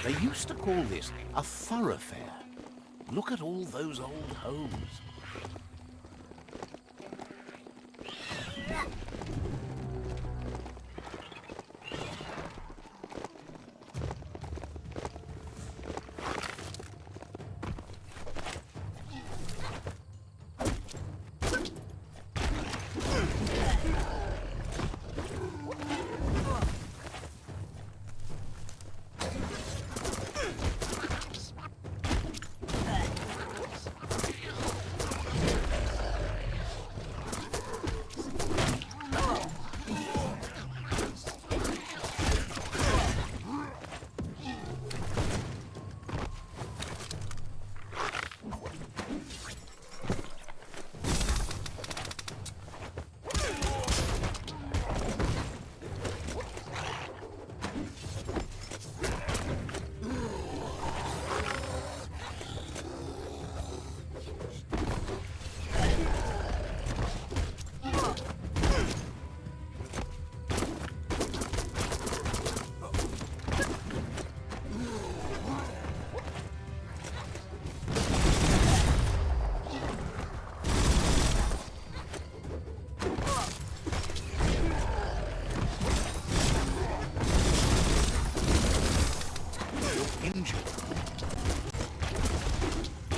They used to call this a thoroughfare. Look at all those old homes.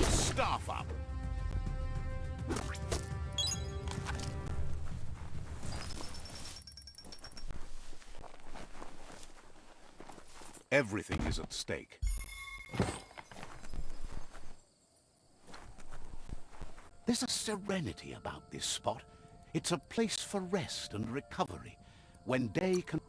Staff up. Everything is at stake. There's a serenity about this spot. It's a place for rest and recovery when day can...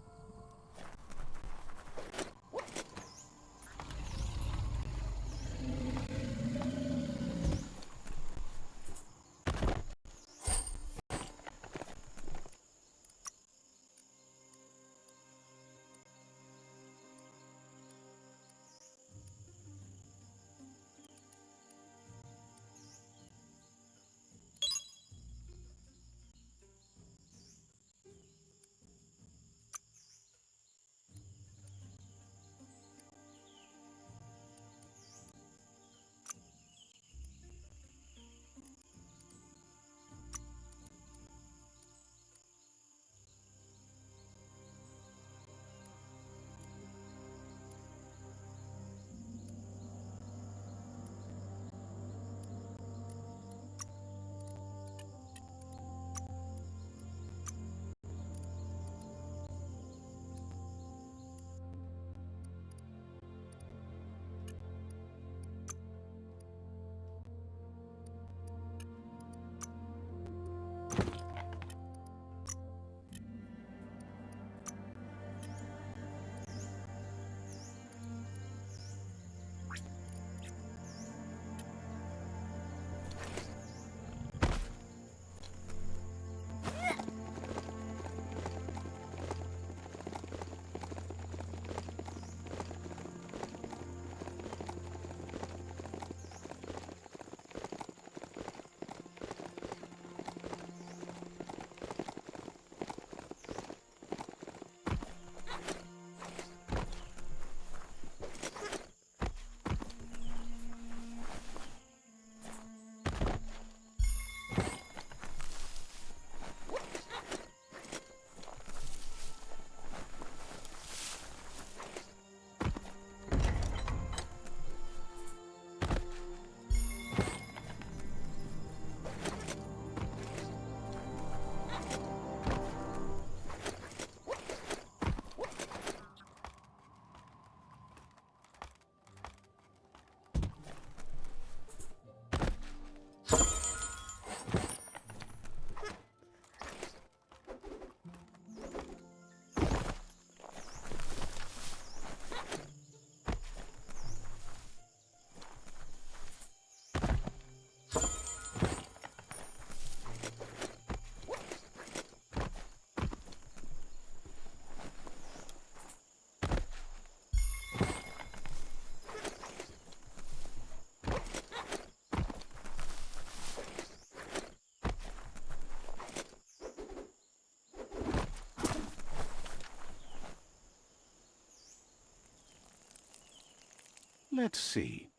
Let's see.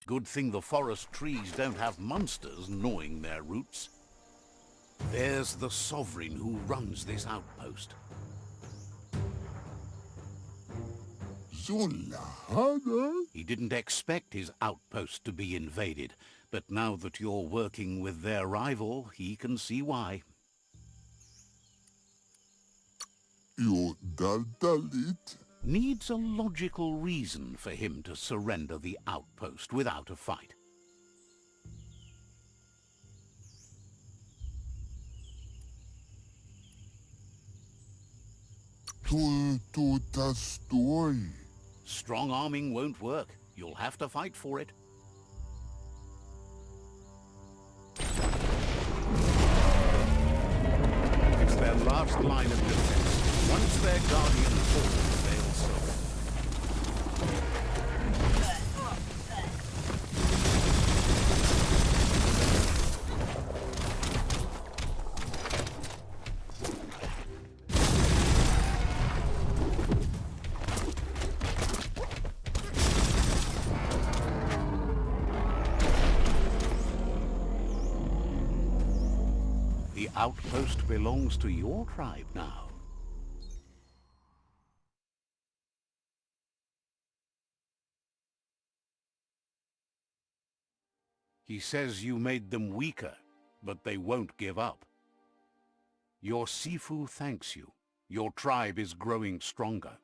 Good thing the forest trees don't have monsters gnawing their roots. There's the sovereign who runs this outpost. He didn't expect his outpost to be invaded, but now that you're working with their rival, he can see why. Needs a logical reason for him to surrender the outpost without a fight. Strong arming won't work. You'll have to fight for it. It's their last line of defense. Once their guardian falls, they'll surrender. The outpost belongs to your tribe now. He says you made them weaker, but they won't give up. Your Sifu thanks you. Your tribe is growing stronger.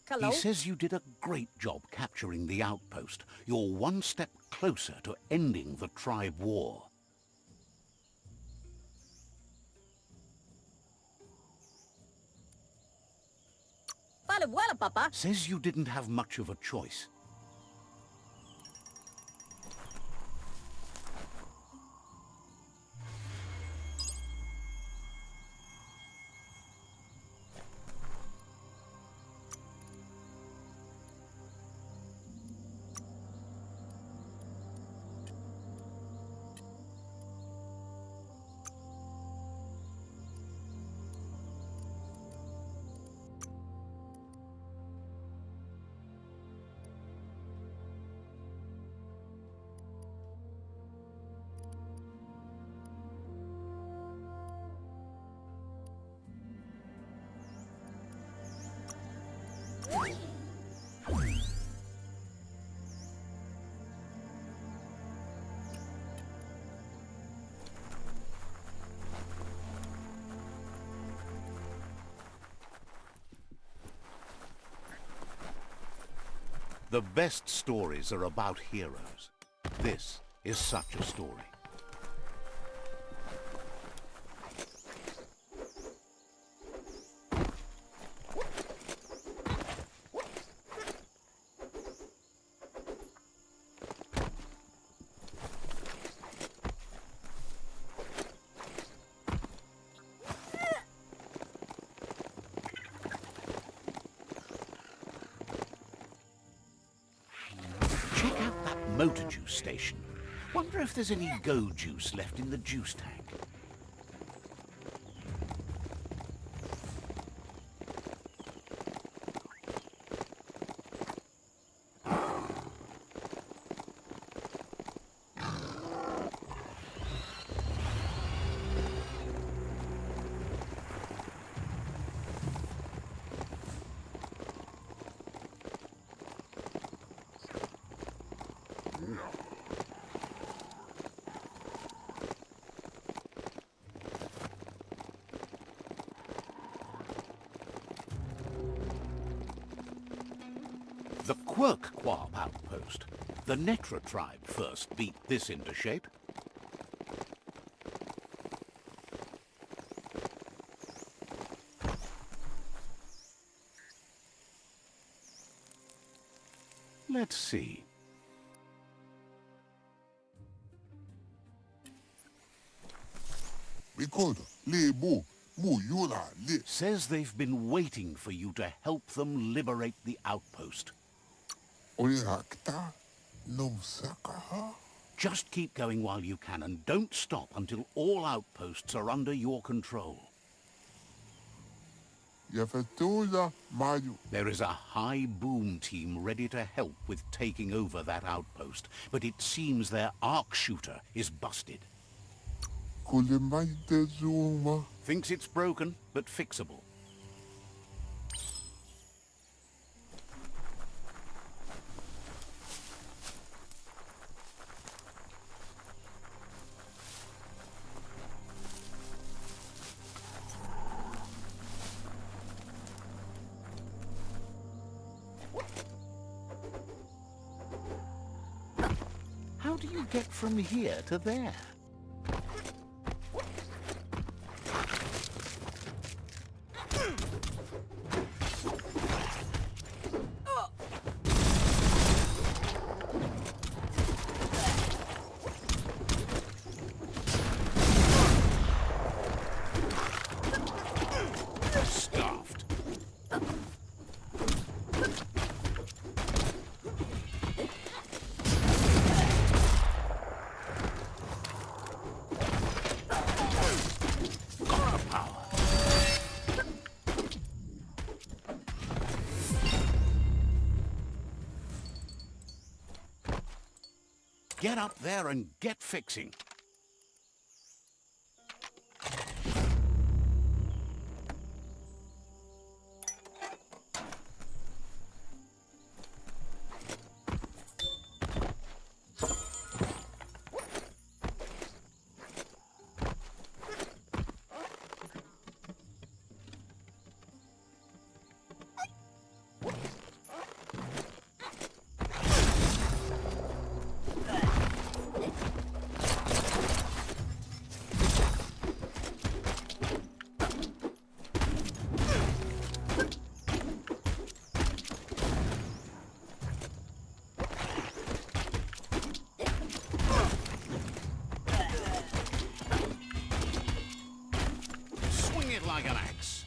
Hello? He says you did a great job capturing the outpost. You're one step closer to ending the tribe war. Well, Papa. Says you didn't have much of a choice. The best stories are about heroes. This is such a story. Check out that motor juice station. Wonder if there's any go juice left in the juice tank. The Quirk-Quab outpost. The Netra tribe first beat this into shape. Let's see. Ricordo, Lebu, Says they've been waiting for you to help them liberate the outpost. Just keep going while you can and don't stop until all outposts are under your control. There is a high boom team ready to help with taking over that outpost, but it seems their arc shooter is busted. Thinks it's broken, but fixable. How do you get from here to there? Stuffed. Get up there and get fixing. Like an axe.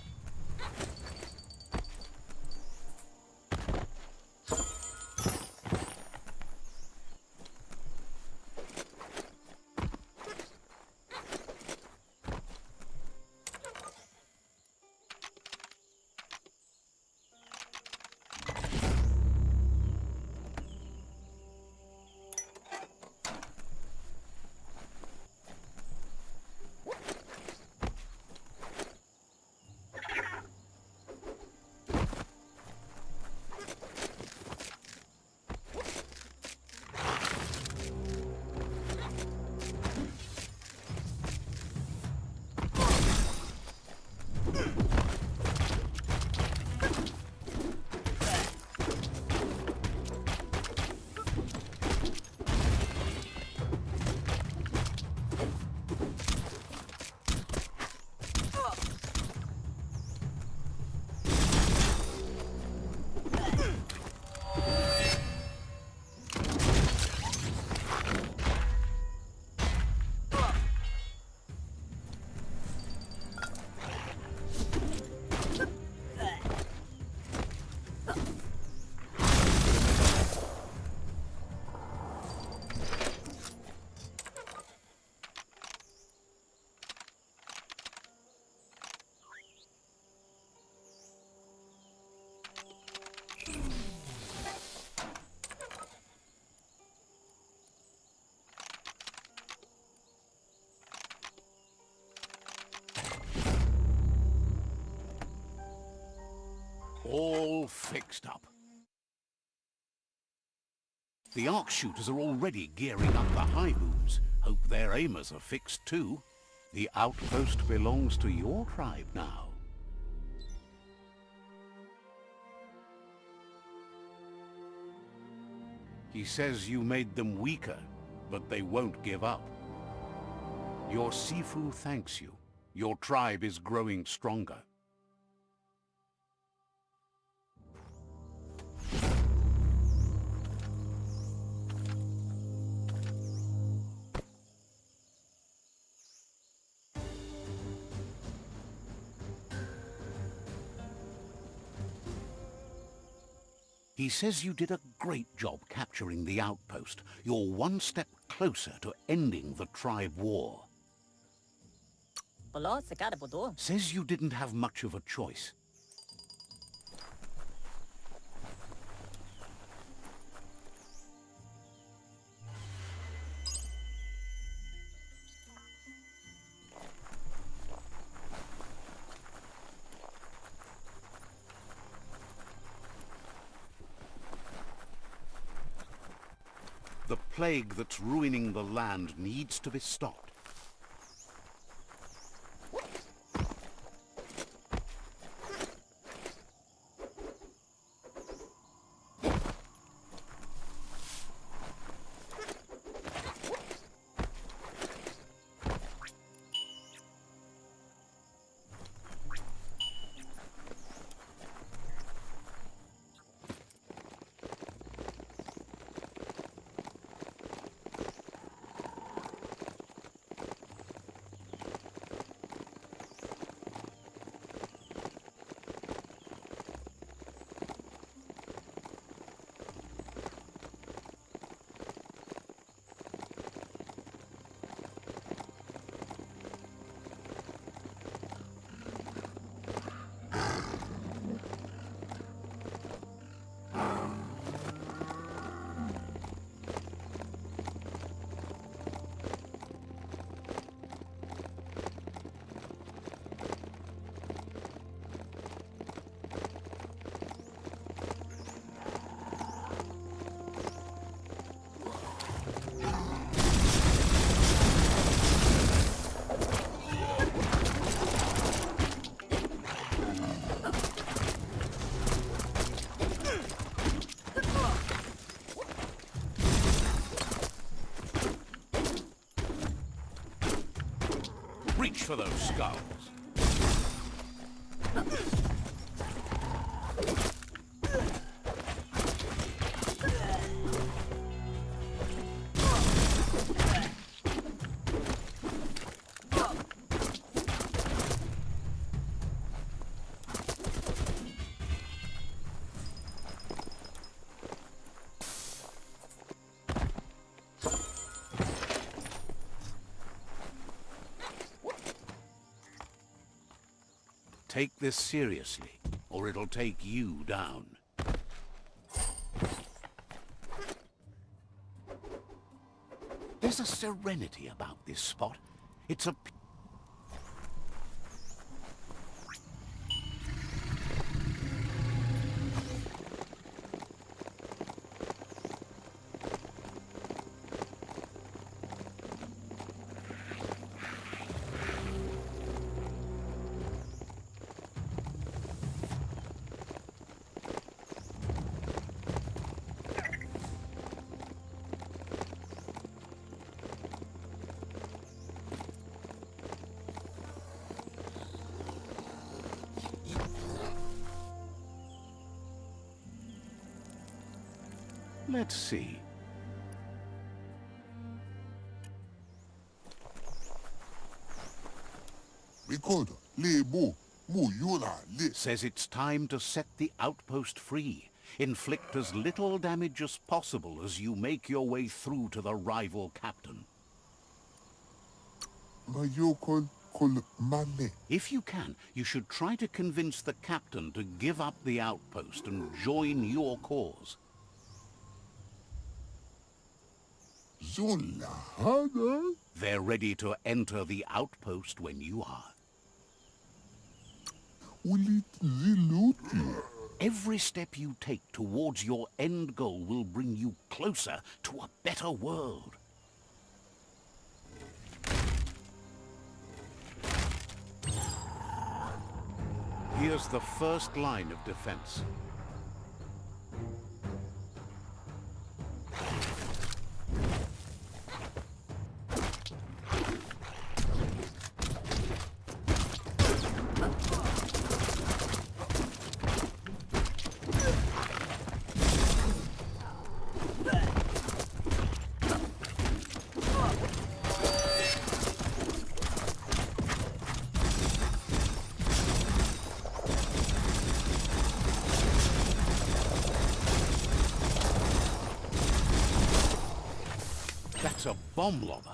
All fixed up. The arc shooters are already gearing up the high booms. Hope their aimers are fixed too. The outpost belongs to your tribe now. He says you made them weaker, but they won't give up. Your Sifu thanks you. Your tribe is growing stronger. He says you did a great job capturing the outpost. You're one step closer to ending the tribe war. Bolo, sekada bodo. Says you didn't have much of a choice. The plague that's ruining the land needs to be stopped. Reach for those skulls. Take this seriously, or it'll take you down. There's a serenity about this spot. It's a... Let's see. Says it's time to set the outpost free. Inflict as little damage as possible as you make your way through to the rival captain. If you can, you should try to convince the captain to give up the outpost and join your cause. They're ready to enter the outpost when you are. Every step you take towards your end goal will bring you closer to a better world. Here's the first line of defense. bomb lobber.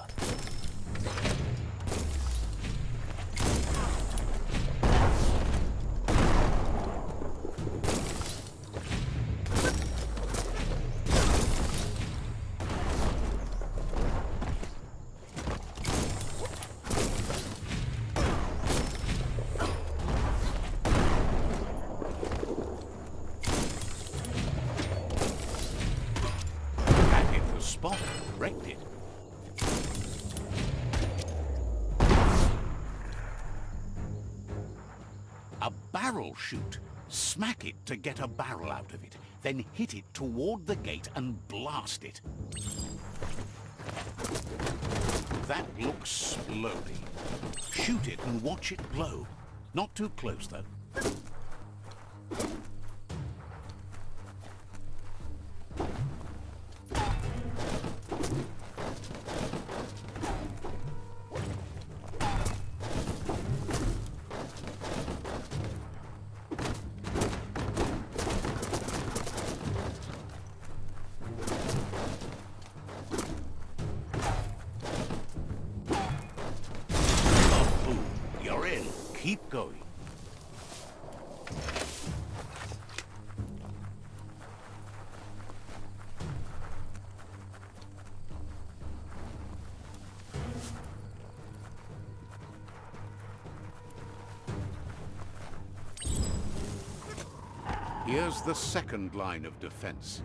Spot, wrecked it. A barrel shoot. Smack it to get a barrel out of it, then hit it toward the gate and blast it. That looks splody. Shoot it and watch it glow. Not too close, though. Keep going. Here's the second line of defense.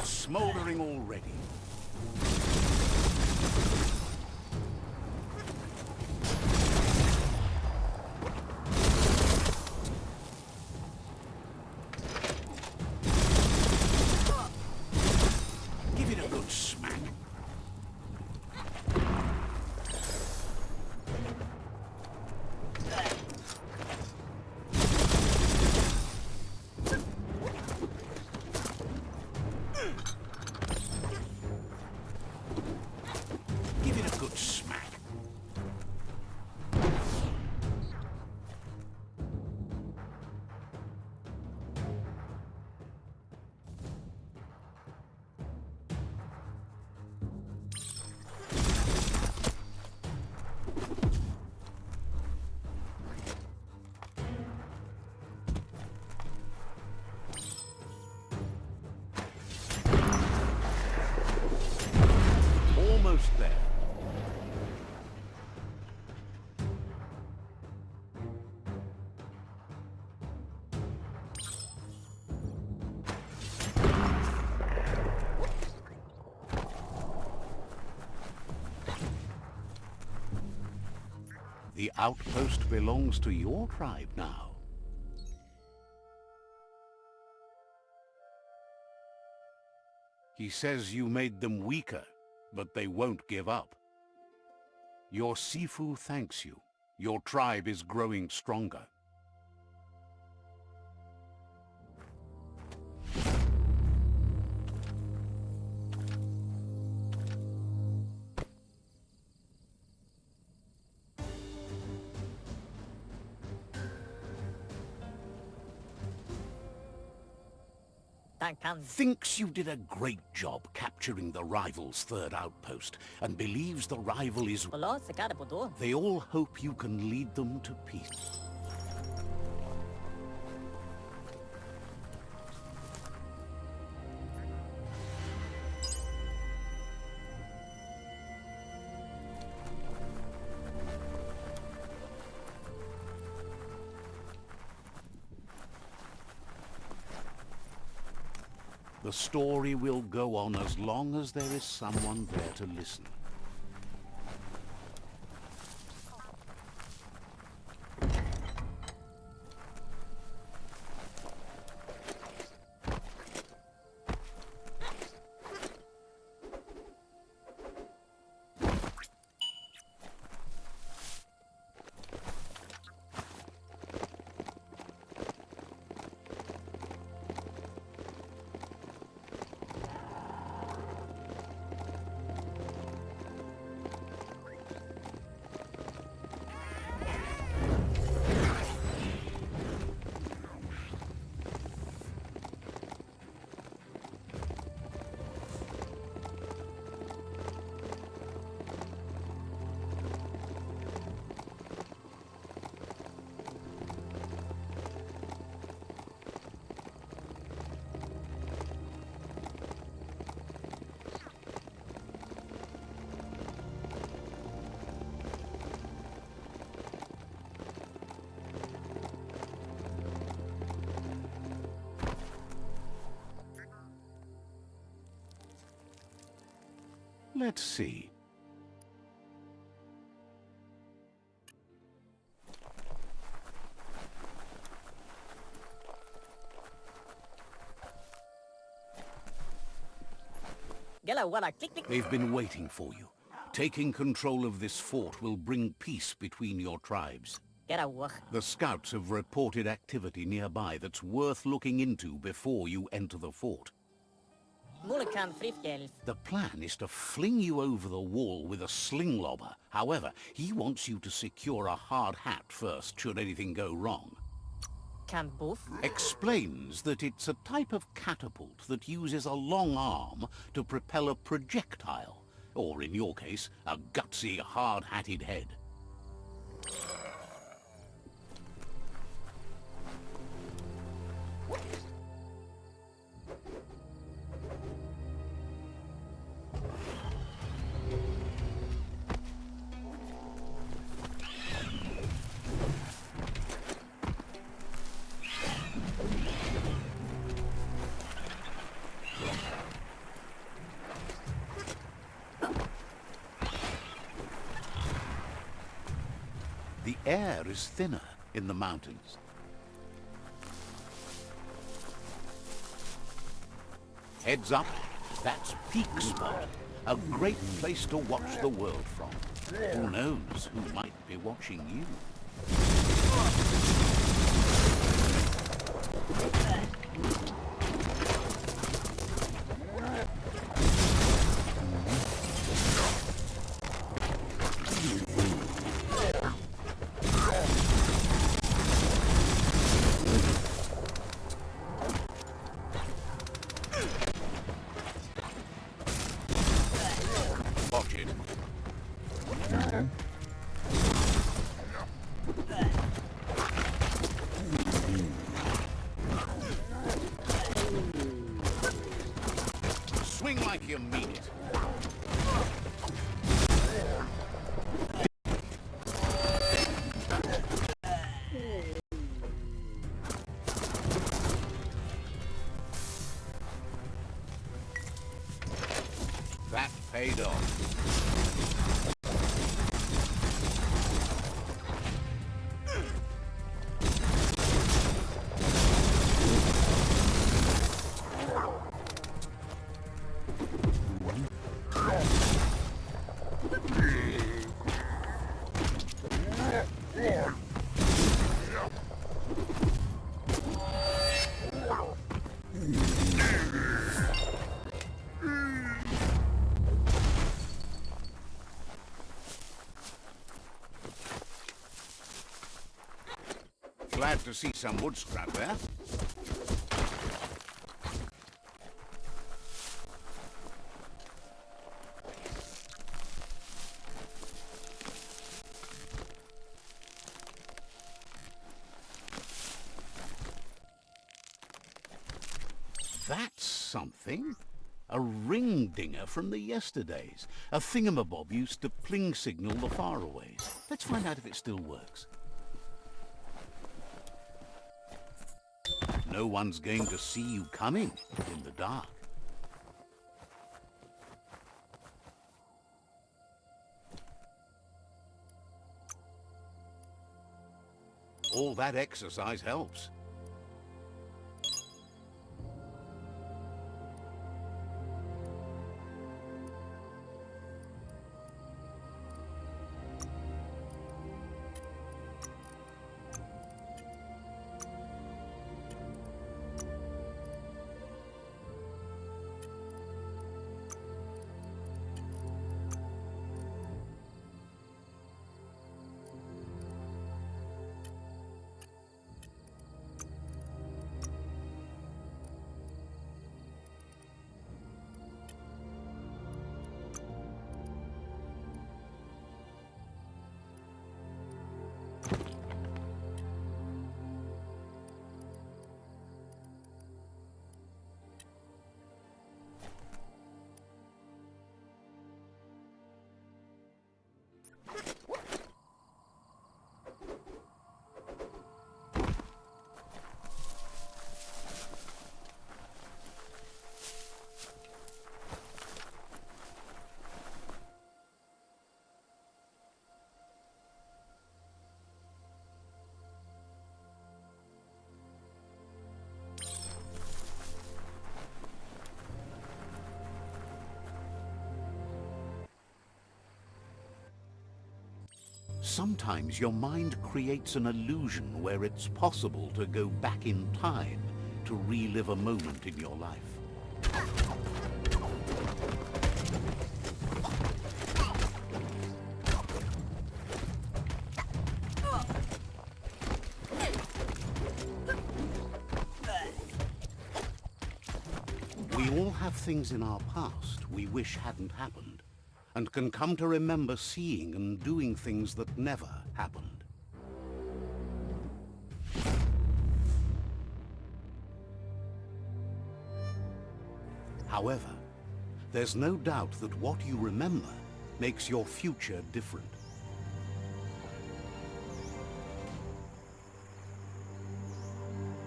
Smoldering already. Give it a good smack. Give it a good smack. Almost there. The outpost belongs to your tribe now. He says you made them weaker, but they won't give up. Your Sifu thanks you. Your tribe is growing stronger. Thinks you did a great job capturing the rival's third outpost, and believes the rival is... They all hope you can lead them to peace. The story will go on as long as there is someone there to listen. Let's see. Gela walla click click. They've been waiting for you. Taking control of this fort will bring peace between your tribes. Gela wach. The scouts have reported activity nearby that's worth looking into before you enter the fort. Mulikan frifgels. The plan is to fling you over the wall with a sling lobber. However, he wants you to secure a hard hat first should anything go wrong. Kan both. Explains that it's a type of catapult that uses a long arm to propel a projectile, or in your case, a gutsy, hard-hatted head. The air is thinner in the mountains. Heads up, that's Peak Spot, a great place to watch the world from. Who knows who might be watching you? Watch it. Swing like you mean it. That paid off. Glad to see some wood scrap there. That's something. A ring dinger from the yesterdays. A thingamabob used to pling signal the faraways. Let's find out if it still works. No one's going to see you coming in the dark. All that exercise helps. Sometimes your mind creates an illusion where it's possible to go back in time to relive a moment in your life. We all have things in our past we wish hadn't happened, and can come to remember seeing and doing things that never happened. However, there's no doubt that what you remember makes your future different.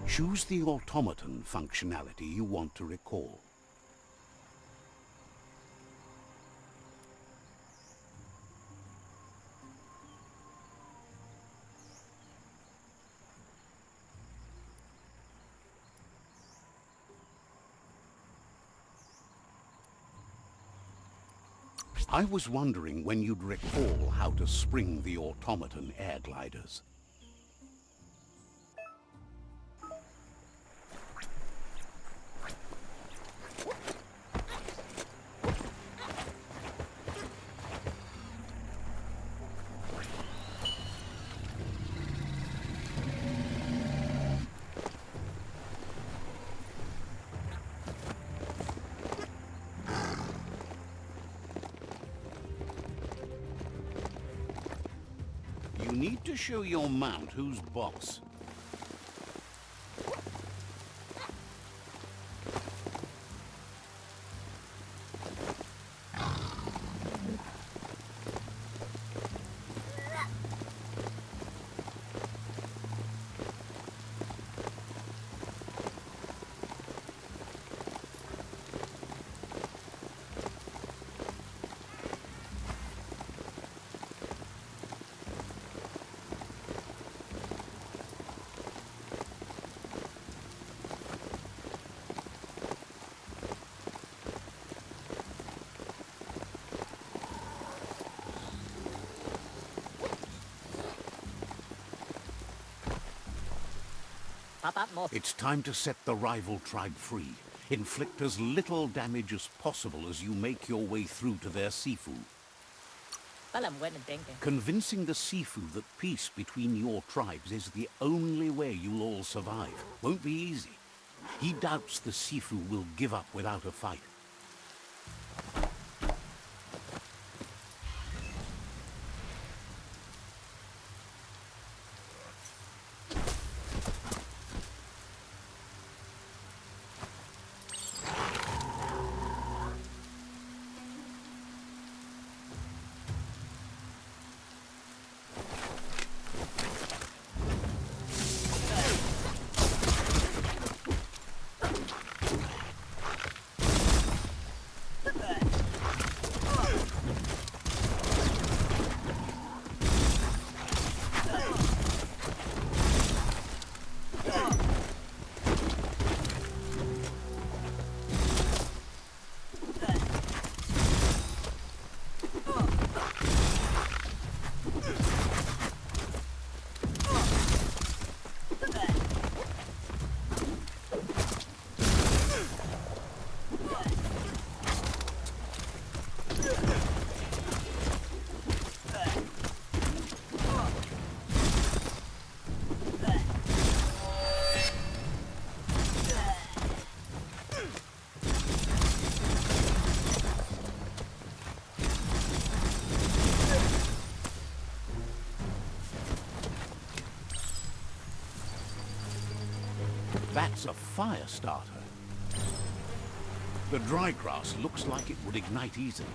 Choose the automaton functionality you want to recall. I was wondering when you'd recall how to spring the automaton air gliders. You need to show your mount who's boss. Pop up more. It's time to set the rival tribe free. Inflict as little damage as possible as you make your way through to their Sifu. Đó là một quên tiền kìa. Convincing the Sifu that peace between your tribes is the only way you'll all survive won't be easy. He doubts the Sifu will give up without a fight. That's a fire starter. The dry grass looks like it would ignite easily.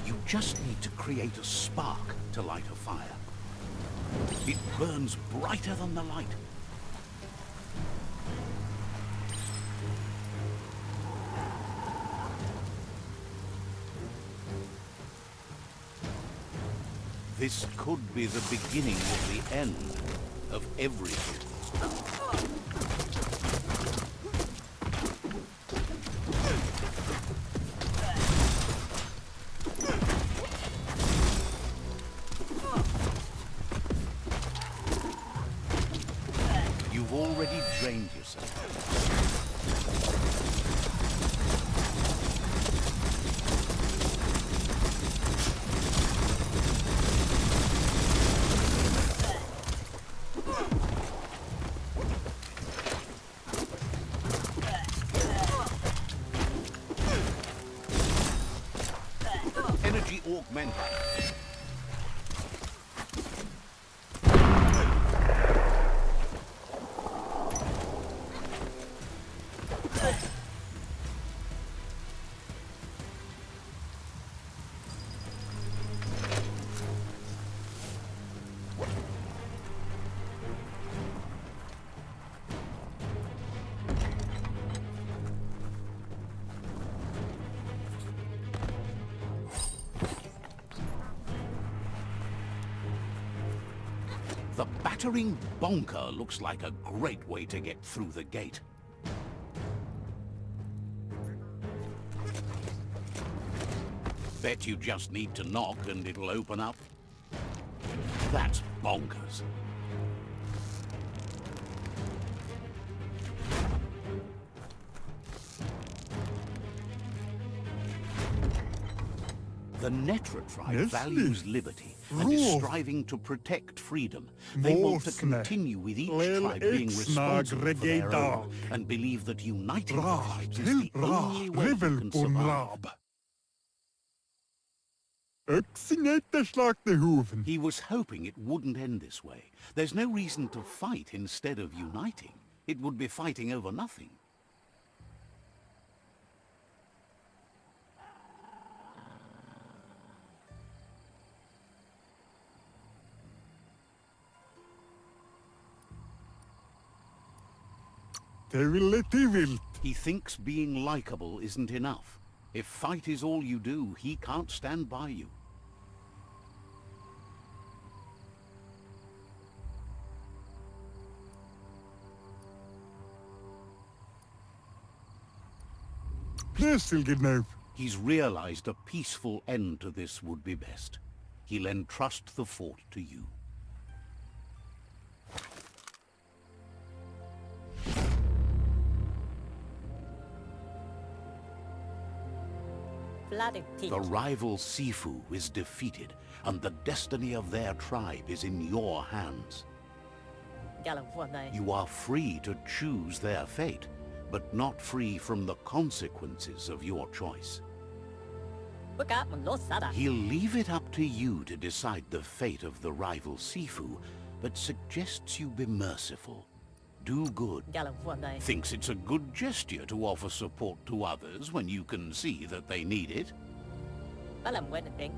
You just need to create a spark to light a fire. It burns brighter than the light. This could be the beginning of the end of everything. augmented. The battering bonker looks like a great way to get through the gate. Bet you just need to knock and it'll open up. That's bonkers. The Netra tribe values liberty and is striving to protect freedom. They want to continue with each tribe being responsible for their own and believe that uniting the tribes is the only way you can survive. He was hoping it wouldn't end this way. There's no reason to fight instead of uniting. It would be fighting over nothing. He thinks being likable isn't enough. If fight is all you do, he can't stand by you. He's realized a peaceful end to this would be best. He'll entrust the fort to you. The rival Sifu is defeated, and the destiny of their tribe is in your hands. You are free to choose their fate, but not free from the consequences of your choice. He'll leave it up to you to decide the fate of the rival Sifu, but suggests you be merciful. Do good. Thinks it's a good gesture to offer support to others when you can see that they need it.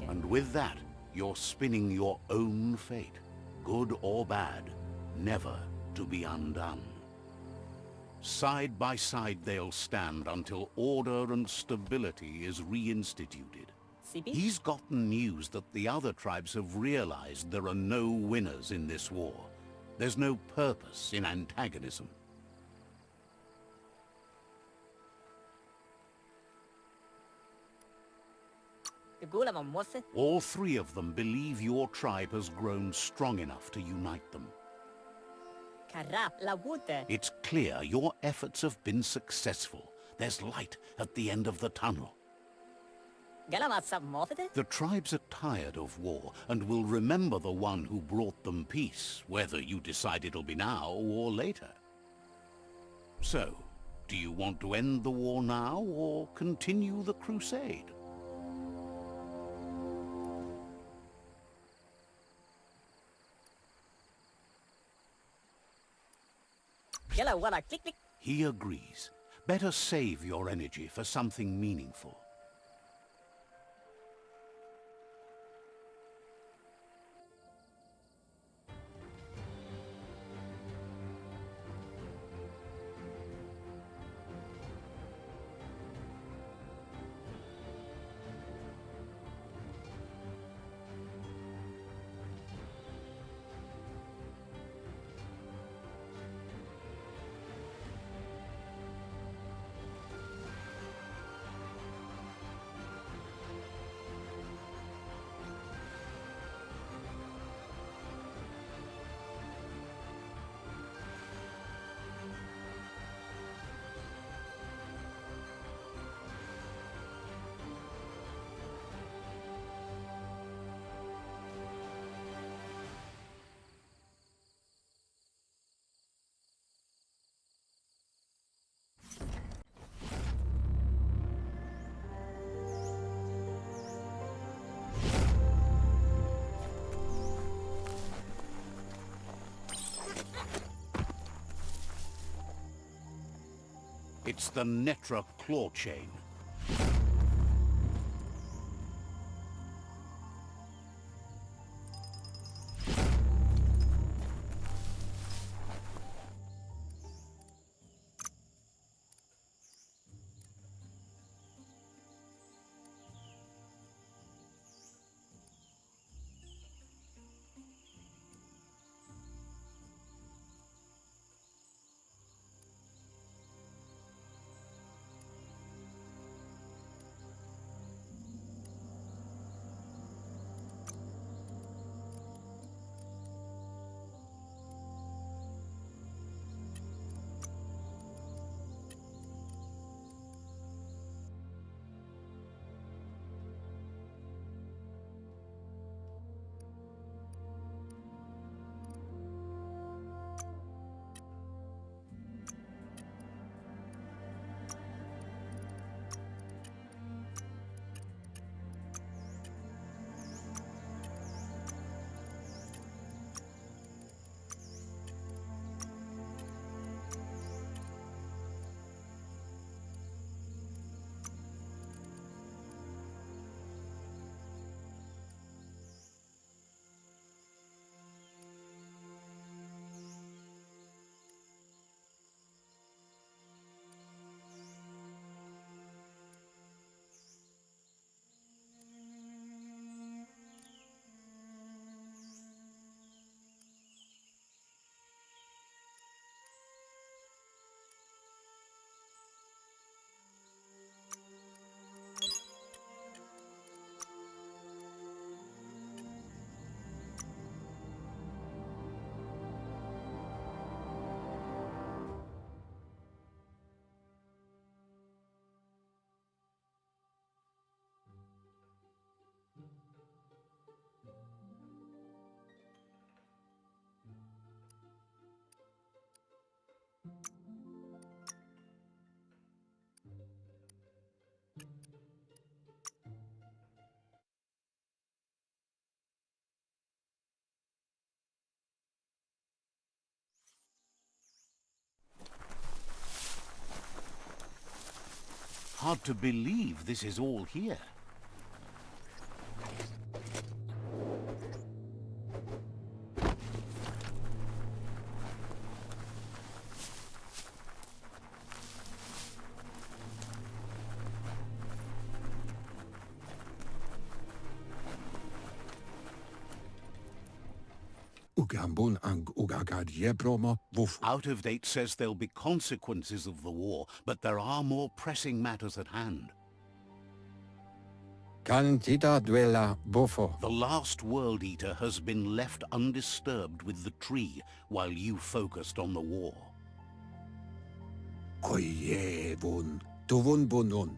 And with that, you're spinning your own fate, good or bad, never to be undone. Side by side they'll stand until order and stability is reinstituted. He's gotten news that the other tribes have realized there are no winners in this war. There's no purpose in antagonism. All three of them believe your tribe has grown strong enough to unite them. It's clear your efforts have been successful. There's light at the end of the tunnel. The tribes are tired of war and will remember the one who brought them peace, whether you decide it'll be now or later. So, do you want to end the war now or continue the crusade? He agrees. Better save your energy for something meaningful. It's the Netra claw chain. Hard to believe this is all here. Out of Date says there'll be consequences of the war, but there are more pressing matters at hand. The last World Eater has been left undisturbed with the tree while you focused on the war.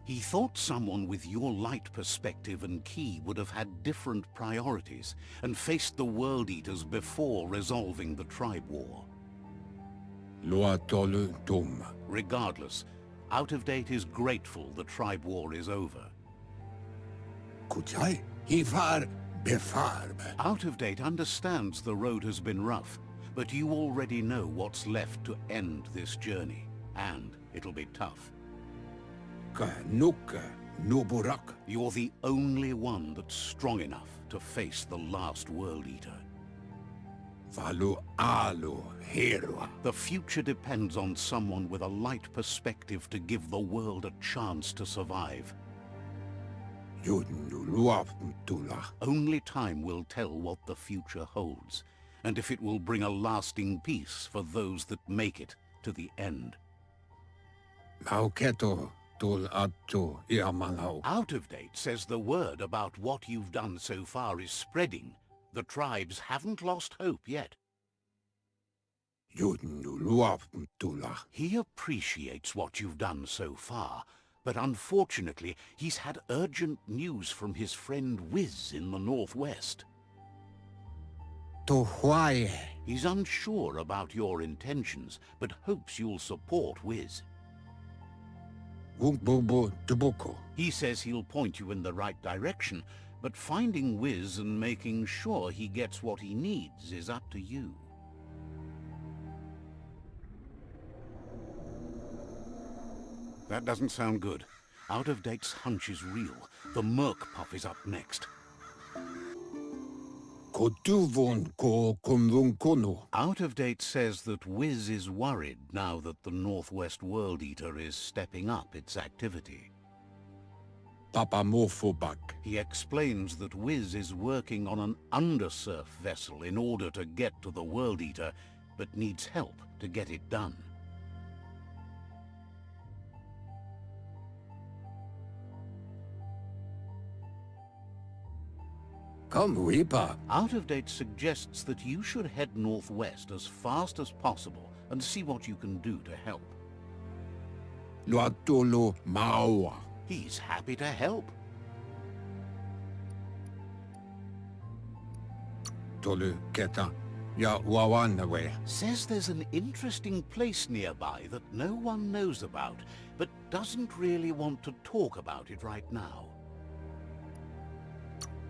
He thought someone with your light perspective and key would have had different priorities and faced the World Eaters before resolving the tribe war. Regardless, Out of Date is grateful the tribe war is over. Out of Date understands the road has been rough, but you already know what's left to end this journey, and it'll be tough. You're the only one that's strong enough to face the last World Eater. The future depends on someone with a light perspective to give the world a chance to survive. Only time will tell what the future holds, and if it will bring a lasting peace for those that make it to the end. Out of Date says the word about what you've done so far is spreading. The tribes haven't lost hope yet. He appreciates what you've done so far, but unfortunately he's had urgent news from his friend Wiz in the northwest. He's unsure about your intentions, but hopes you'll support Wiz. He says he'll point you in the right direction, but finding Wiz and making sure he gets what he needs is up to you. That doesn't sound good. Out of Date's hunch is real. The Merc puff is up next. Kotuvon ko konvunkono. Out of Date says that Wiz is worried now that the Northwest World Eater is stepping up its activity. Papamorphobak. He explains that Wiz is working on an undersurf vessel in order to get to the World Eater, but needs help to get it done. Come Reaper. Out of Date suggests that you should head northwest as fast as possible and see what you can do to help. Luatolo Maua. He's happy to help. Tolu Keta. Ya Wawanawe. Says there's an interesting place nearby that no one knows about, but doesn't really want to talk about it right now.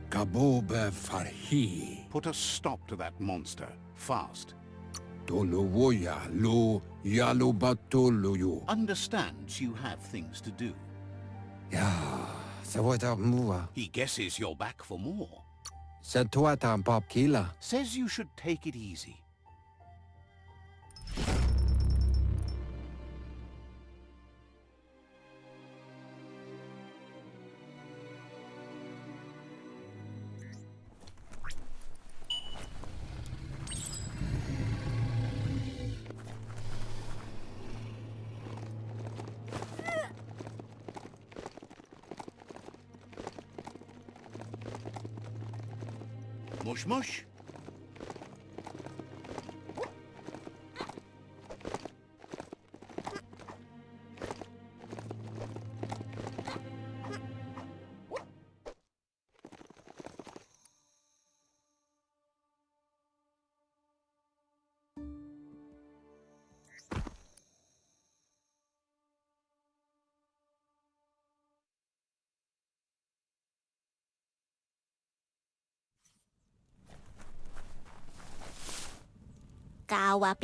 Kabobe Farhi. Put a stop to that monster, fast. Tolowoya lo Yalobatoloyo. Understands you have things to do. Ya Sawata Mua. He guesses you're back for more. Satuata Pop Kila. Says you should take it easy. Mush mush.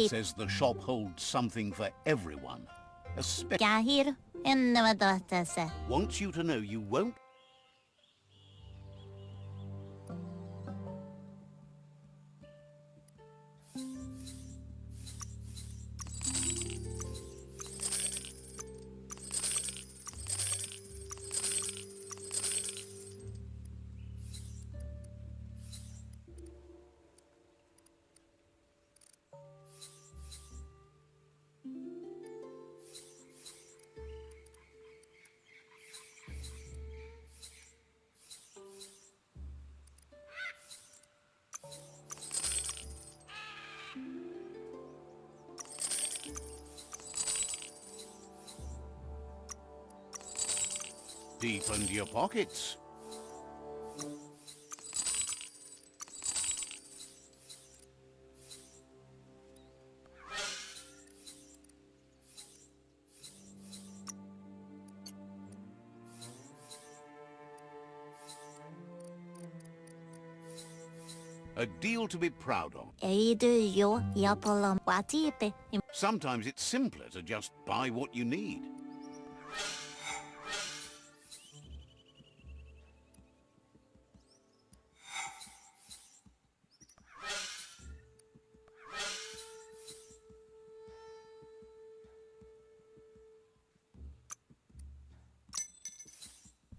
Says the shop holds something for everyone. Gahir and Nevadotase. Wants you to know you won't. Deep into your pockets. A deal to be proud of. Sometimes it's simpler to just buy what you need.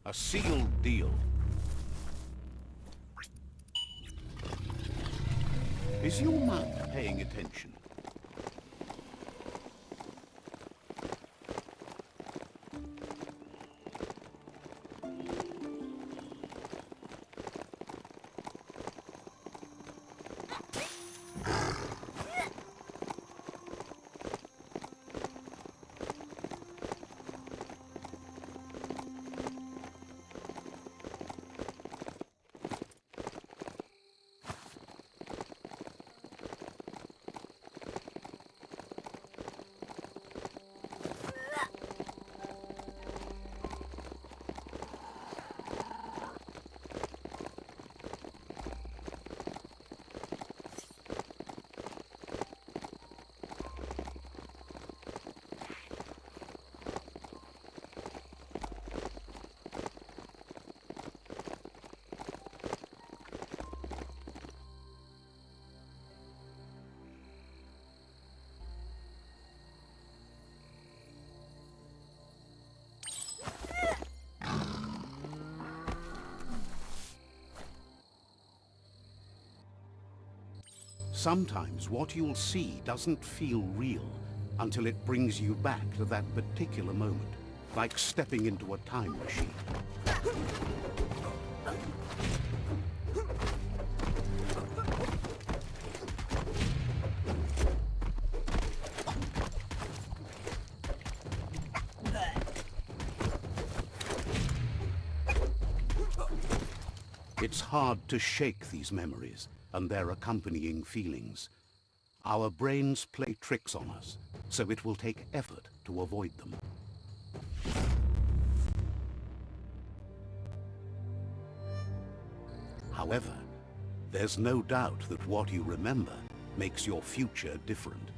A sealed deal. Is your mouth paying attention? Sometimes what you'll see doesn't feel real until it brings you back to that particular moment, like stepping into a time machine. It's hard to shake these memories and their accompanying feelings. Our brains play tricks on us, so it will take effort to avoid them. However, there's no doubt that what you remember makes your future different.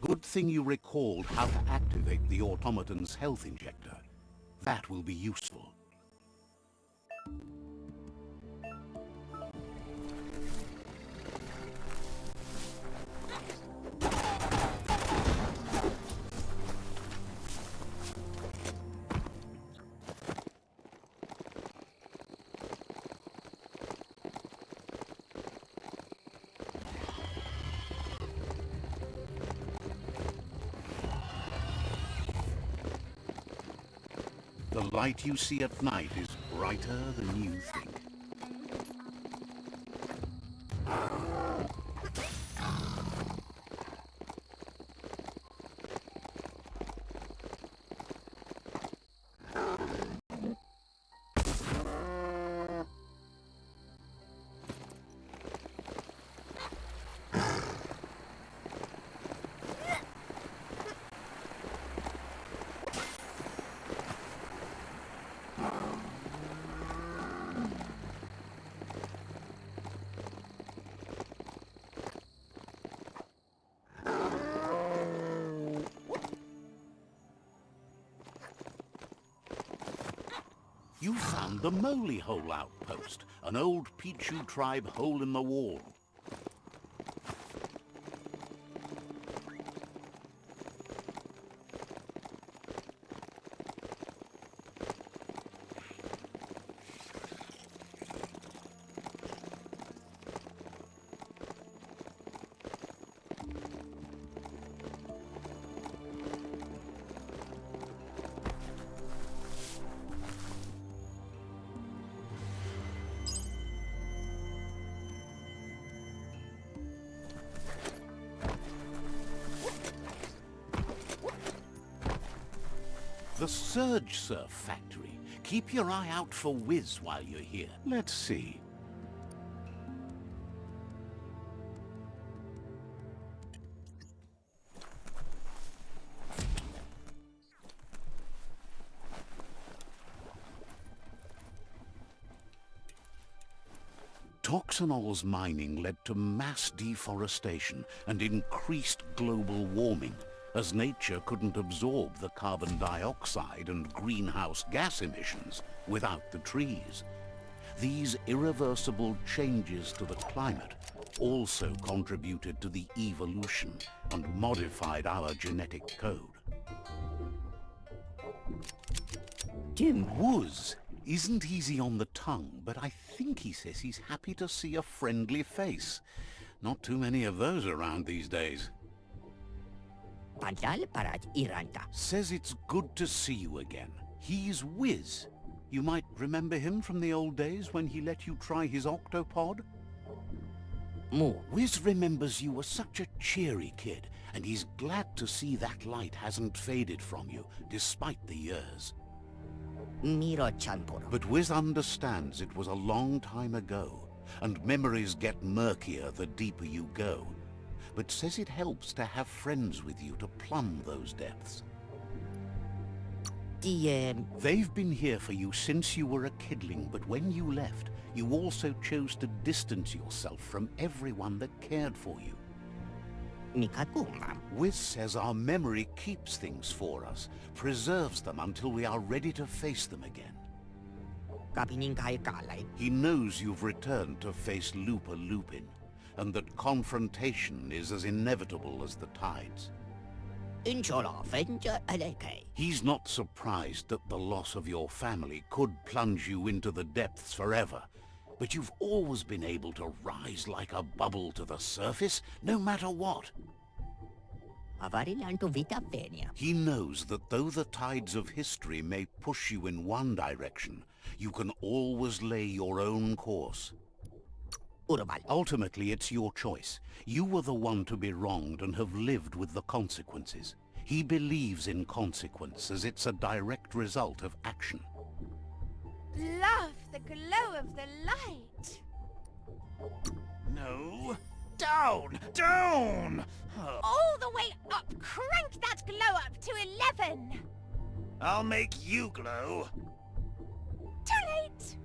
Good thing you recalled how to activate the automaton's health injector. That will be useful. The light you see at night is brighter than you think. You found the Moly Hole outpost, an old Pichu tribe hole in the wall. The Surge Surf factory. Keep your eye out for Wiz while you're here. Let's see. Toxanol's mining led to mass deforestation and increased global warming, as nature couldn't absorb the carbon dioxide and greenhouse gas emissions without the trees. These irreversible changes to the climate also contributed to the evolution and modified our genetic code. Jim. Wuz isn't easy on the tongue, but I think he says he's happy to see a friendly face. Not too many of those around these days. Padal parat iranta. Says it's good to see you again. He's Wiz. You might remember him from the old days when he let you try his octopod? Mu. Wiz remembers you were such a cheery kid, and he's glad to see that light hasn't faded from you, despite the years. Miro chanporo. But Wiz understands it was a long time ago, and memories get murkier the deeper you go, but says it helps to have friends with you to plumb those depths. They've been here for you since you were a kidling, but when you left, you also chose to distance yourself from everyone that cared for you. Wiz says our memory keeps things for us, preserves them until we are ready to face them again. Kapiningkai kalay. He knows you've returned to face Lupa Lupin, and that confrontation is as inevitable as the tides. Inchola fenja aleke. He's not surprised that the loss of your family could plunge you into the depths forever, but you've always been able to rise like a bubble to the surface, no matter what. Avarilanto vita venia. He knows that though the tides of history may push you in one direction, you can always lay your own course. Urval. Ultimately, it's your choice. You were the one to be wronged and have lived with the consequences. He believes in consequence as it's a direct result of action. Love the glow of the light. No. Down! Down! All the way up. Crank that glow up to 11. I'll make you glow. Too late.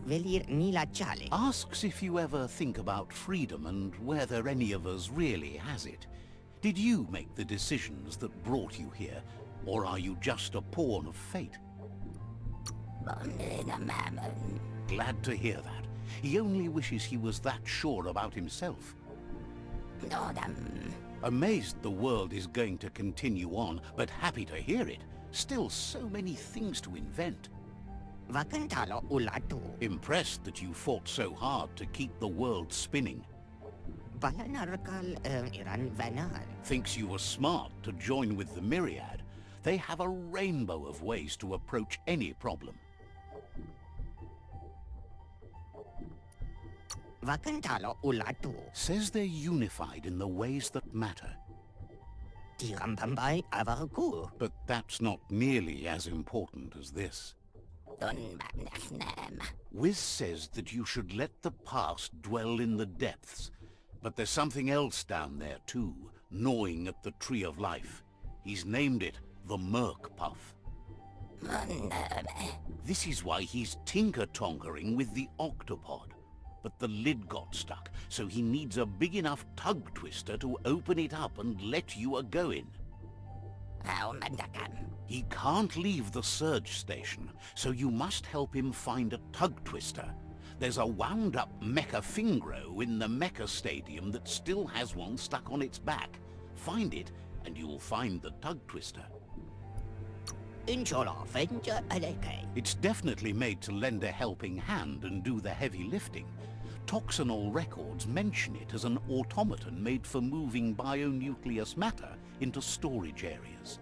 Velir nila chale. Asks if you ever think about freedom and whether any of us really has it. Did you make the decisions that brought you here, or are you just a pawn of fate? Glad to hear that. He only wishes he was that sure about himself. Amazed the world is going to continue on, but happy to hear it. Still so many things to invent. Vakantalo ulatu. Impressed that you fought so hard to keep the world spinning. Balanarakal iran vanal. Thinks you were smart to join with the Myriad. They have a rainbow of ways to approach any problem. Vakantalo ulatu. Says they're unified in the ways that matter. Tirampambai avaraku. But that's not nearly as important as this. Wiz says that you should let the past dwell in the depths. But there's something else down there too, gnawing at the Tree of Life. He's named it the Merc Puff. This is why he's tinker-tonkering with the octopod. But the lid got stuck, so he needs a big enough tug twister to open it up and let you a-go-in. He can't leave the surge station, so you must help him find a tug twister. There's a wound-up mecha fingro in the mecha stadium that still has one stuck on its back. Find it, and you'll find the tug twister. Inchola fenja aleke. It's definitely made to lend a helping hand and do the heavy lifting. Toxanol records mention it as an automaton made for moving bionucleus matter into storage areas.